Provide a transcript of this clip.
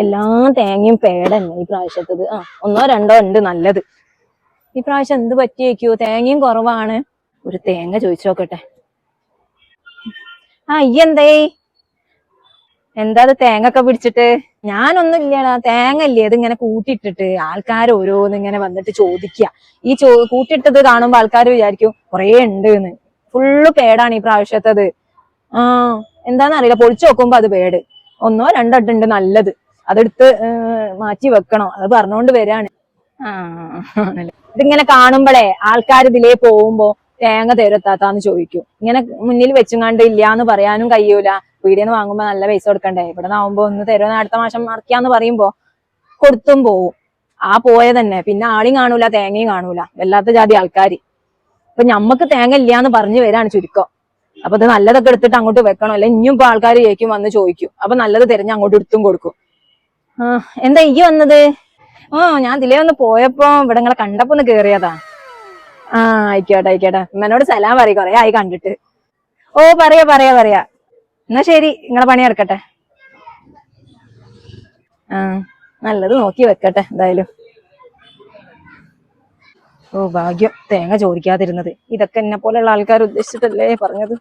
എല്ലാ തേങ്ങയും പേടന്നെ ഈ പ്രാവശ്യത്തത്. ഒന്നോ രണ്ടോ ഉണ്ട് നല്ലത്. ഈ പ്രാവശ്യം എന്ത് പറ്റിയേക്കോ, തേങ്ങയും കുറവാണ്. ഒരു തേങ്ങ ചോദിച്ചു നോക്കട്ടെ. എന്തേ എന്താ അത് തേങ്ങ പിടിച്ചിട്ട്? ഞാനൊന്നും ഇല്ലടാ, തേങ്ങ ഇല്ലേ ഇതിങ്ങനെ കൂട്ടിയിട്ടിട്ട് ആൾക്കാർ ഓരോന്ന് ഇങ്ങനെ വന്നിട്ട് ചോദിക്കുക. ഈ കൂട്ടിയിട്ടത് കാണുമ്പോ ആൾക്കാർ വിചാരിക്കും കൊറേ ഉണ്ട് എന്ന്. ഫുള്ള് പേടാണ് ഈ പ്രാവശ്യത്തത്. എന്താന്നറിയില്ല, പൊളിച്ചു നോക്കുമ്പോ അത് പേട്. ഒന്നോ രണ്ടോ ഉണ്ട് നല്ലത്. അതെടുത്ത് മാറ്റി വെക്കണം, അത് പറഞ്ഞോണ്ട് വരാണ്. ഇതിങ്ങനെ കാണുമ്പോഴേ ആൾക്കാർ ഇതിലേ പോകുമ്പോ തേങ്ങ തേരത്താത്താന്ന് ചോദിക്കും. ഇങ്ങനെ മുന്നിൽ വെച്ചുങ്ങാണ്ട് ഇല്ലാന്ന് പറയാനും കഴിയൂല. പീടിയെന്ന് വാങ്ങുമ്പോ നല്ല പൈസ കൊടുക്കണ്ടേ. ഇവിടെ നിന്നാവുമ്പോ ഒന്ന് തരുമെന്ന് അടുത്ത മാസം മറിക്കാന്ന് പറയുമ്പോ കൊടുത്തും പോവും. പോയ തന്നെ പിന്നെ ആളെയും കാണൂല, തേങ്ങയും കാണൂല. വല്ലാത്ത ജാതി ആൾക്കാര്. ഇപ്പൊ ഞമ്മക്ക് തേങ്ങ ഇല്ലാന്ന് പറഞ്ഞു വരാണ് ചുരുക്കം. അപ്പൊ ഇത് നല്ലതൊക്കെ എടുത്തിട്ട് അങ്ങോട്ട് വെക്കണം, അല്ലെ ഇനിയും ഇപ്പൊ ആൾക്കാർ ചോദിക്കും, വന്ന് ചോദിക്കും. അപ്പൊ നല്ലത് തിരഞ്ഞ് അങ്ങോട്ട് എടുത്തും കൊടുക്കും. എന്താ ഈ വന്നത്? ഞാൻ ഇതിലേ ഒന്ന് പോയപ്പോ ഇവിടെ നിങ്ങളെ കണ്ടപ്പോ ഒന്ന് കേറിയതാ. ആയിക്കോട്ടെ. ഉമ്മനോട് സലാം പറയും, കൊറേ ആയി കണ്ടിട്ട്. പറയാ. എന്നാ ശരി, നിങ്ങളെ പണി നടക്കട്ടെ. നല്ലത് നോക്കി വെക്കട്ടെ എന്തായാലും. ഭാഗ്യം തേങ്ങ ചോദിക്കാതിരുന്നത്. ഇതൊക്കെ എന്നെ പോലെയുള്ള ആൾക്കാർ ഉദ്ദേശിച്ചിട്ടല്ലേ പറഞ്ഞത്.